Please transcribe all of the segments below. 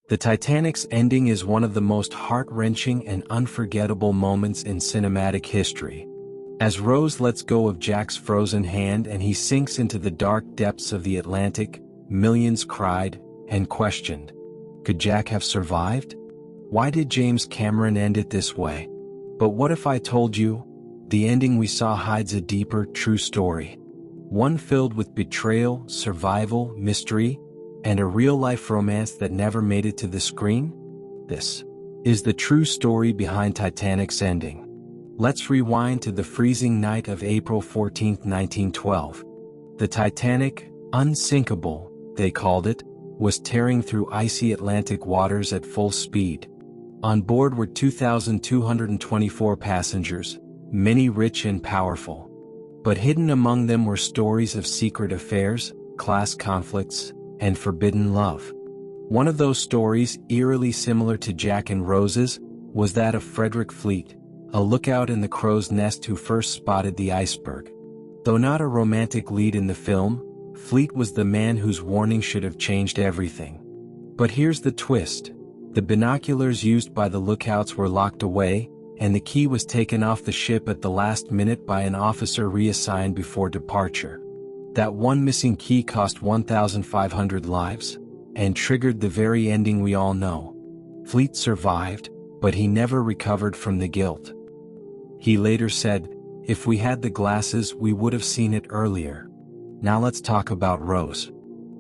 The Titanic's ending is one of the most heart-wrenching and unforgettable moments in cinematic history. As Rose lets go of Jack's frozen hand and he sinks into the dark depths of the Atlantic, millions cried and questioned. Could Jack have survived? Why did James Cameron end it this way? But what if I told you? The ending we saw hides a deeper, true story. One filled with betrayal, survival, mystery, and a real-life romance that never made it to the screen? This is the true story behind Titanic's ending. Let's rewind to the freezing night of April 14, 1912. The Titanic, unsinkable, they called it, was tearing through icy Atlantic waters at full speed. On board were 2,224 passengers, many rich and powerful. But hidden among them were stories of secret affairs, class conflicts, and forbidden love. One of those stories, eerily similar to Jack and Rose's, was that of Frederick Fleet, a lookout in the crow's nest who first spotted the iceberg. Though not a romantic lead in the film, Fleet was the man whose warning should have changed everything. But here's the twist. The binoculars used by the lookouts were locked away, and the key was taken off the ship at the last minute by an officer reassigned before departure. That one missing key cost 1,500 lives, and triggered the very ending we all know. Fleet survived, but he never recovered from the guilt. He later said, "If we had the glasses, we would have seen it earlier." Now let's talk about Rose.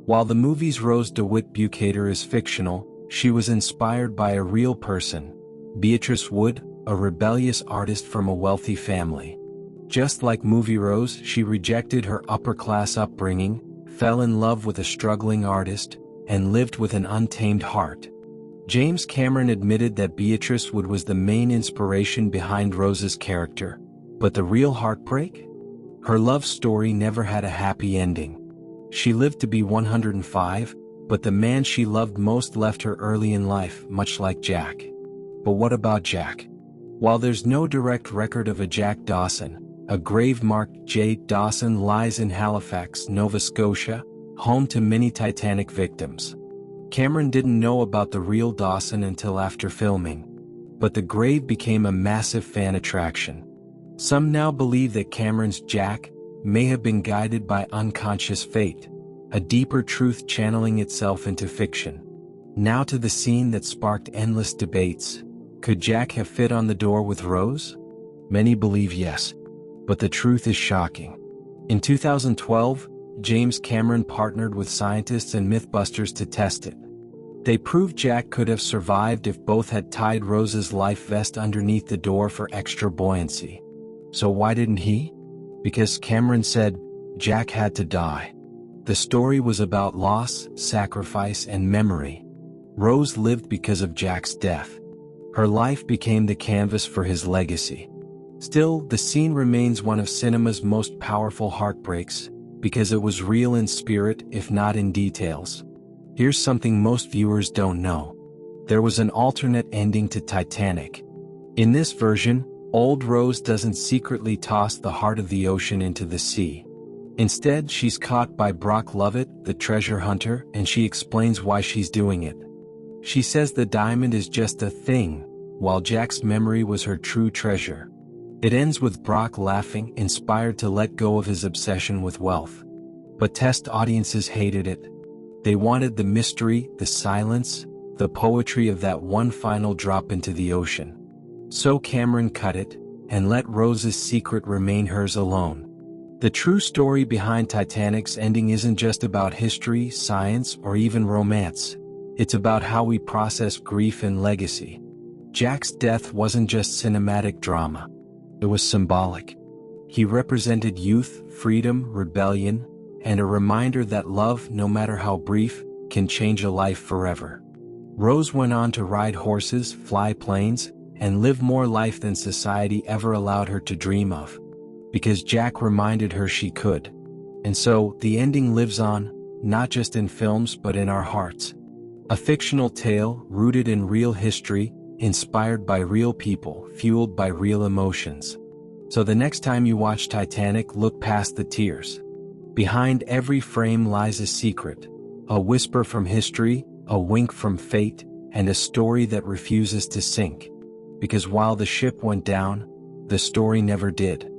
While the movie's Rose DeWitt Bukater is fictional, she was inspired by a real person, Beatrice Wood, a rebellious artist from a wealthy family. Just like movie Rose, she rejected her upper-class upbringing, fell in love with a struggling artist, and lived with an untamed heart. James Cameron admitted that Beatrice Wood was the main inspiration behind Rose's character. But the real heartbreak? Her love story never had a happy ending. She lived to be 105, but the man she loved most left her early in life, much like Jack. But what about Jack? While there's no direct record of a Jack Dawson, a grave marked J. Dawson lies in Halifax, Nova Scotia, home to many Titanic victims. Cameron didn't know about the real Dawson until after filming, but the grave became a massive fan attraction. Some now believe that Cameron's Jack may have been guided by unconscious fate, a deeper truth channeling itself into fiction. Now to the scene that sparked endless debates. Could Jack have fit on the door with Rose? Many believe yes, but the truth is shocking. In 2012, James Cameron partnered with scientists and Mythbusters to test it. They proved Jack could have survived if both had tied Rose's life vest underneath the door for extra buoyancy. So why didn't he? Because Cameron said Jack had to die. The story was about loss, sacrifice, and memory. Rose lived because of Jack's death. Her life became the canvas for his legacy. Still, the scene remains one of cinema's most powerful heartbreaks, because it was real in spirit, if not in details. Here's something most viewers don't know. There was an alternate ending to Titanic. In this version, old Rose doesn't secretly toss the heart of the ocean into the sea. Instead, she's caught by Brock Lovett, the treasure hunter, and she explains why she's doing it. She says the diamond is just a thing, while Jack's memory was her true treasure. It ends with Brock laughing, inspired to let go of his obsession with wealth. But test audiences hated it. They wanted the mystery, the silence, the poetry of that one final drop into the ocean. So Cameron cut it, and let Rose's secret remain hers alone. The true story behind Titanic's ending isn't just about history, science, or even romance. It's about how we process grief and legacy. Jack's death wasn't just cinematic drama. It was symbolic. He represented youth, freedom, rebellion, and a reminder that love, no matter how brief, can change a life forever. Rose went on to ride horses, fly planes, and live more life than society ever allowed her to dream of. Because Jack reminded her she could. And so, the ending lives on, not just in films but in our hearts. A fictional tale, rooted in real history, inspired by real people, fueled by real emotions. So the next time you watch Titanic, look past the tears. Behind every frame lies a secret, a whisper from history, a wink from fate, and a story that refuses to sink. Because while the ship went down, the story never did.